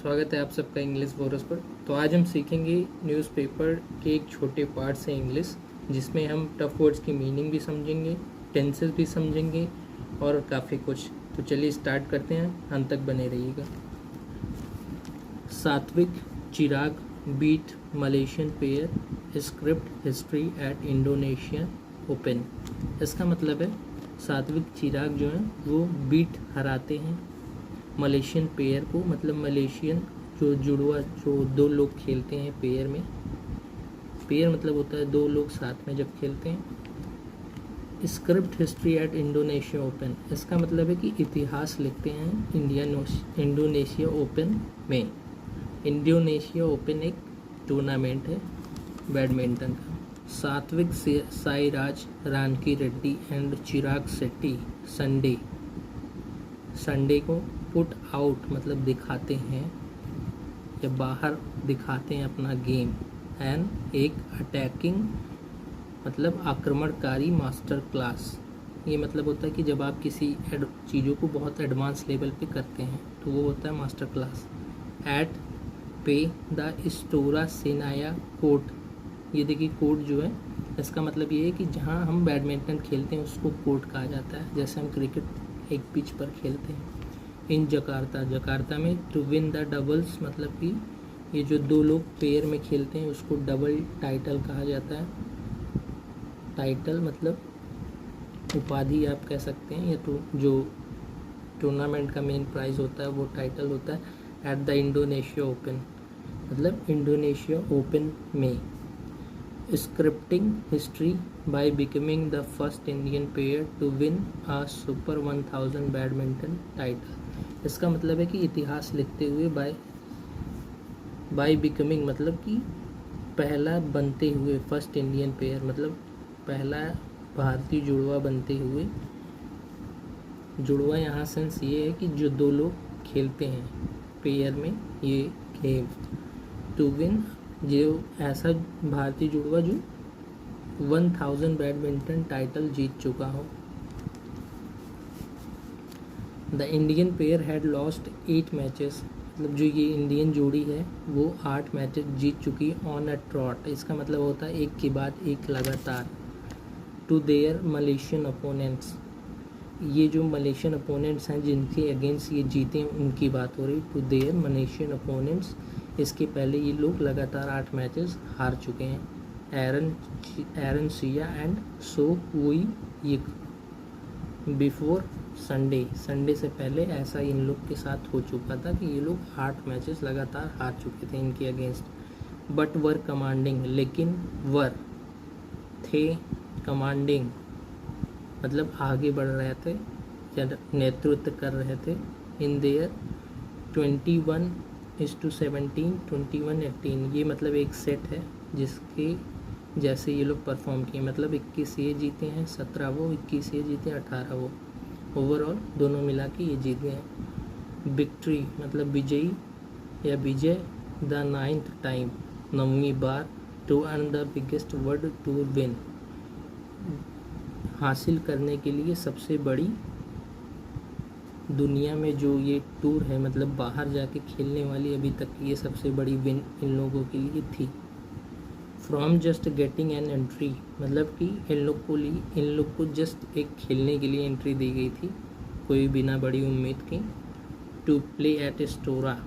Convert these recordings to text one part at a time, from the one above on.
स्वागत है आप सबका इंग्लिश बोरस पर। तो आज हम सीखेंगे न्यूज़पेपर के एक छोटे पार्ट से इंग्लिश, जिसमें हम टफ वर्ड्स की मीनिंग भी समझेंगे, टेंसेस भी समझेंगे और काफ़ी कुछ। तो चलिए स्टार्ट करते हैं, अंत तक बने रहिएगा। Satwik Chirag beat Malaysian pair script history at Indonesia open. इसका मतलब है सात्विक चिराग जो है वो बीट हराते हैं मलेशियन पेयर को, मतलब मलेशियन जो जुड़वा जो दो लोग खेलते हैं पेयर में। पेयर मतलब होता है दो लोग साथ में जब खेलते हैं। Script history at Indonesia open, इसका मतलब है कि इतिहास लिखते हैं इंडोनेशिया ओपन में। इंडोनेशिया ओपन एक टूर्नामेंट है बैडमिंटन का। सात्विक साईराज रानकी रेड्डी एंड चिराग शेट्टी संडे को पुट आउट मतलब दिखाते हैं या बाहर दिखाते हैं अपना गेम। एंड एक अटैकिंग मतलब आक्रमणकारी मास्टर क्लास, ये मतलब होता है कि जब आप किसी चीज़ों को बहुत एडवांस लेवल पे करते हैं तो वो होता है मास्टर क्लास। एट पे द स्टोरा सेनाया कोर्ट, ये देखिए कोर्ट जो है इसका मतलब ये है कि जहाँ हम बैडमिंटन खेलते हैं उसको कोर्ट कहा जाता है, जैसे हम क्रिकेट एक पिच पर खेलते हैं। इन जकार्ता में टू विन द डबल्स, मतलब कि ये जो दो लोग पेयर में खेलते हैं उसको डबल टाइटल कहा जाता है। टाइटल मतलब उपाधि आप कह सकते हैं, या तो जो टूर्नामेंट का मेन प्राइज होता है वो टाइटल होता है। एट द इंडोनेशिया ओपन मतलब इंडोनेशिया ओपन में। Scripting history by becoming the first Indian player to win a super 1000 badminton title, इसका मतलब है कि इतिहास लिखते हुए बाय बिकमिंग मतलब कि पहला बनते हुए, फर्स्ट इंडियन प्लेयर मतलब पहला भारतीय जुड़वा बनते हुए। जुड़वा यहाँ सेंस ये है कि जो दो लोग खेलते हैं पेयर में ये गेम। टू विन जो ऐसा भारतीय जुड़वा जो 1000 बैडमिंटन टाइटल जीत चुका हो। The Indian pair had lost 8 matches, मतलब जो ये इंडियन जोड़ी है वो 8 मैचेस जीत चुकी ऑन अ ट्रॉट, इसका मतलब होता है एक के बाद एक लगातार। टू देयर मलेशियन अपोनेंट्स, ये जो मलेशियन अपोनेंट्स हैं जिनके अगेंस्ट ये जीते हैं उनकी बात हो रही। टू देयर मलेशियन अपोनेंट्स, इसके पहले ये लोग लगातार 8 मैचेस हार चुके हैं। Aaron Chia and Soh Wooi Yik before Sunday से पहले ऐसा इन लोग के साथ हो चुका था कि ये लोग 8 मैचेस लगातार हार चुके थे इनके अगेंस्ट। बट वर कमांडिंग, लेकिन वर थे कमांडिंग मतलब आगे बढ़ रहे थे या नेतृत्व कर रहे थे। इन देयर 21:17 21-18, ये मतलब एक सेट है जिसके जैसे ये लोग परफॉर्म किए, मतलब 21 ये जीते हैं, 17 वो, 21 ये जीते हैं, 18 वो। ओवरऑल दोनों मिला के ये जीत गए हैं। विक्ट्री मतलब विजयी या विजय। द 9th टाइम, 9वीं बार। To earn the biggest world tour win, हासिल करने के लिए सबसे बड़ी दुनिया में जो ये टूर है, मतलब बाहर जाके खेलने वाली अभी तक ये सबसे बड़ी विन इन लोगों के लिए थी। From just getting an entry, मतलब कि इन लोग को जस्ट एक खेलने के लिए एंट्री दी गई थी, कोई बिना बड़ी उम्मीद के। To play at Istora,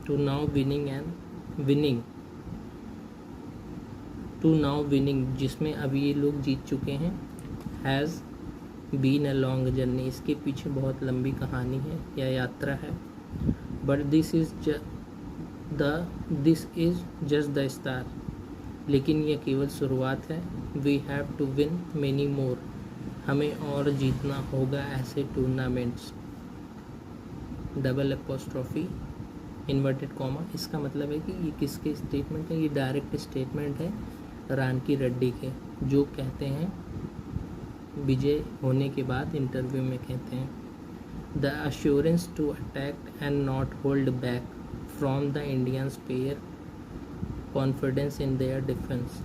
to now winning जिसमें अभी ये लोग जीत चुके हैं। Has been a long journey, इसके पीछे बहुत लंबी कहानी है या यात्रा है। But this is just the start, लेकिन यह केवल शुरुआत है। We have to win many more, हमें और जीतना होगा ऐसे टूर्नामेंट्स। डबल एपोस्ट्रॉफी इन्वर्टेड कॉमा, इसका मतलब है कि ये किसके स्टेटमेंट है, ये डायरेक्ट स्टेटमेंट है रानकी रेड्डी के, जो कहते हैं विजय होने के बाद इंटरव्यू में कहते हैं। The assurance to attack and not hold back from the Indians pair confidence in their defence,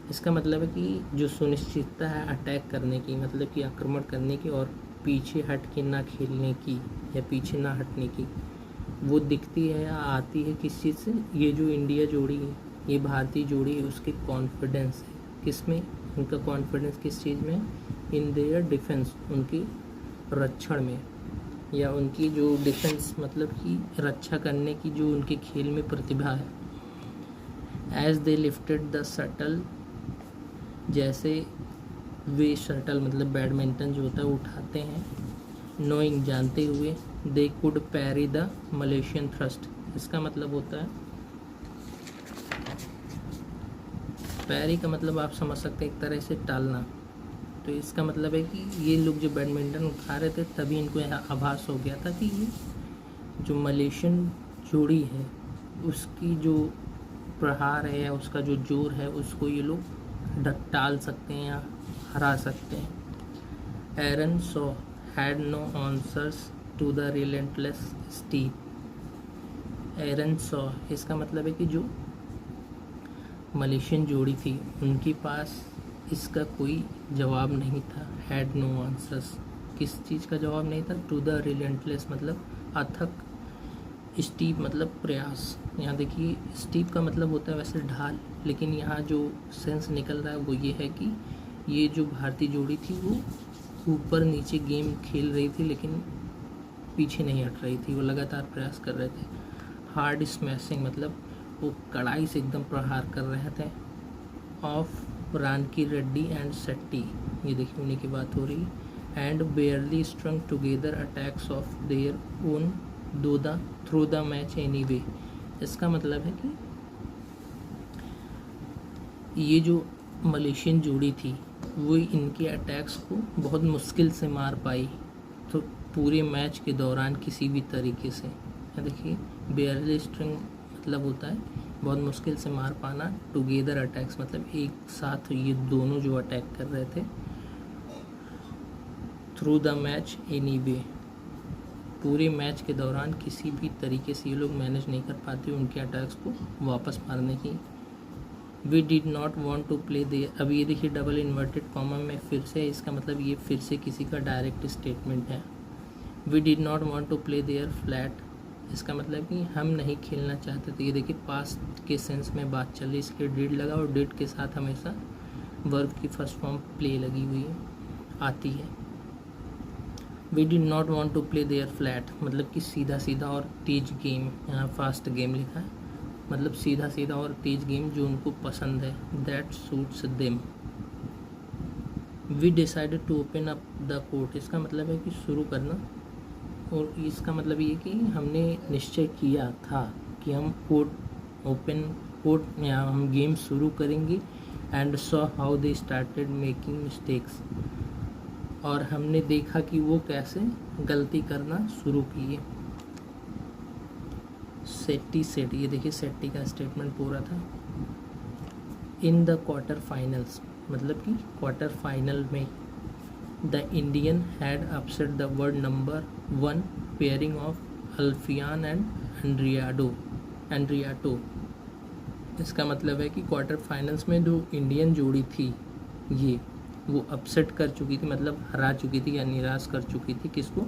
इसका मतलब है कि जो सुनिश्चितता है अटैक करने की, मतलब कि आक्रमण करने की और पीछे हट के ना खेलने की या पीछे ना हटने की। वो दिखती है या आती है किस चीज़ से, ये जो इंडिया जोड़ी है, ये भारतीय जोड़ी है, उसके कॉन्फिडेंस है किस में, उनका कॉन्फिडेंस किस चीज़ में, इन देयर डिफेंस, उनकी रक्षण में, या उनकी जो डिफेंस मतलब कि रक्षा करने की जो उनके खेल में प्रतिभा है। As they lifted the shuttle, जैसे वे शटल मतलब बैडमिंटन जो होता है उठाते हैं, नोइंग जानते हुए, they could parry the Malaysian thrust, इसका मतलब होता है, पैरी का मतलब आप समझ सकते हैं एक तरह से टालना। तो इसका मतलब है कि ये लोग जो बैडमिंटन उठा रहे थे तभी इनको यह आभास हो गया था कि ये जो मलेशियन जोड़ी है उसकी जो प्रहार है या उसका जो जोर है उसको ये लोग टाल सकते हैं या हरा सकते हैं। Aaron Soh had no answers to the relentless steep. Aaron Soh इसका मतलब है कि जो मलेशियन जोड़ी थी उनके पास इसका कोई जवाब नहीं था। हैड नो आंसर्स, किस चीज़ का जवाब नहीं था, टू द रिलेंटलेस मतलब अथक, स्टीप मतलब प्रयास। यहाँ देखिए स्टीप का मतलब होता है वैसे ढाल, लेकिन यहाँ जो सेंस निकल रहा है वो ये है कि ये जो भारतीय जोड़ी थी वो ऊपर नीचे गेम खेल रही थी लेकिन पीछे नहीं हट रही थी, वो लगातार प्रयास कर रहे थे। हार्ड स्मैशिंग मतलब वो कड़ाई से एकदम प्रहार कर रहे थे। ऑफ रानकी रेड्डी एंड शेट्टी, ये देखिए उन्हीं की बात हो रही। And बेयरली स्ट्रंग together attacks of their own through the match anyway, इसका मतलब है कि ये जो मलेशियन जोड़ी थी वो इनके अटैक्स को बहुत मुश्किल से मार पाई, तो पूरे मैच के दौरान किसी भी तरीके से। देखिए बेयरली स्ट्रिंग मतलब होता है बहुत मुश्किल से मार पाना, टुगेदर अटैक्स मतलब एक साथ ये दोनों जो अटैक कर रहे थे, थ्रू द मैच एनीवे, पूरे मैच के दौरान किसी भी तरीके से ये लोग मैनेज नहीं कर पाते उनके अटैक्स को वापस मारने की। We did not want to play they, अब ये देखिए डबल इन्वर्टेड कॉमा में फिर से, इसका मतलब ये फिर से किसी का डायरेक्ट स्टेटमेंट है। We did not want to play their flat, इसका मतलब कि हम नहीं खेलना चाहते थे। ये देखिए पास्ट के सेंस में बात चल रही, इसके डिड लगा और डिड के साथ हमेशा वर्ब की फर्स्ट फॉर्म प्ले लगी हुई है आती है। We did not want to play their flat मतलब कि सीधा सीधा और तेज गेम, यहाँ फास्ट गेम लिखा है मतलब सीधा सीधा और तेज गेम जो उनको पसंद है, that suits them. We decided to open up the court, इसका मतलब है कि शुरू करना, और इसका मतलब ये कि हमने निश्चय किया था कि हम कोर्ट या हम गेम शुरू करेंगे। And saw how they started making mistakes, और हमने देखा कि वो कैसे गलती करना शुरू किए। सेट्टी सेट, ये देखिए सेट्टी का स्टेटमेंट पूरा था। इन द क्वार्टर फाइनल्स मतलब कि क्वार्टर फाइनल में the Indian had upset the world number 1 pairing of Alfian and Ardianto, इसका मतलब है कि क्वार्टर फाइनल्स में जो इंडियन जोड़ी थी ये वो अपसेट कर चुकी थी मतलब हरा चुकी थी या निराश कर चुकी थी किसको,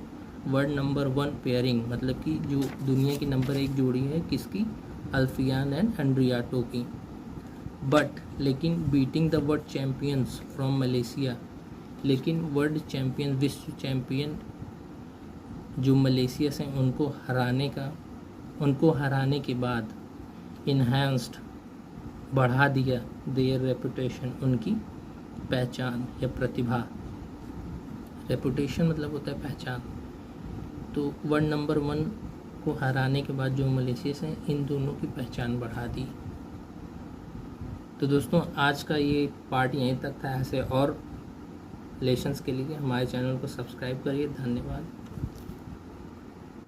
वर्ल्ड नंबर 1 पेयरिंग मतलब कि जो दुनिया की नंबर 1 जोड़ी है किसकी, अल्फियान एंड एंड्रियाटो की। बट लेकिन beating the world champions from Malaysia, लेकिन वर्ल्ड चैम्पियन विश्व चैम्पियन जो मलेशिया से उनको हराने के बाद इन्हांस्ड बढ़ा दिया देयर रेपुटेशन, उनकी पहचान या प्रतिभा। रेपुटेशन मतलब होता है पहचान, तो वर्ल्ड नंबर 1 को हराने के बाद जो मलेशिया से इन दोनों की पहचान बढ़ा दी। तो दोस्तों आज का ये पार्ट यहीं तक था। ऐसे और लेसन्स के लिए हमारे चैनल को सब्सक्राइब करिए। धन्यवाद।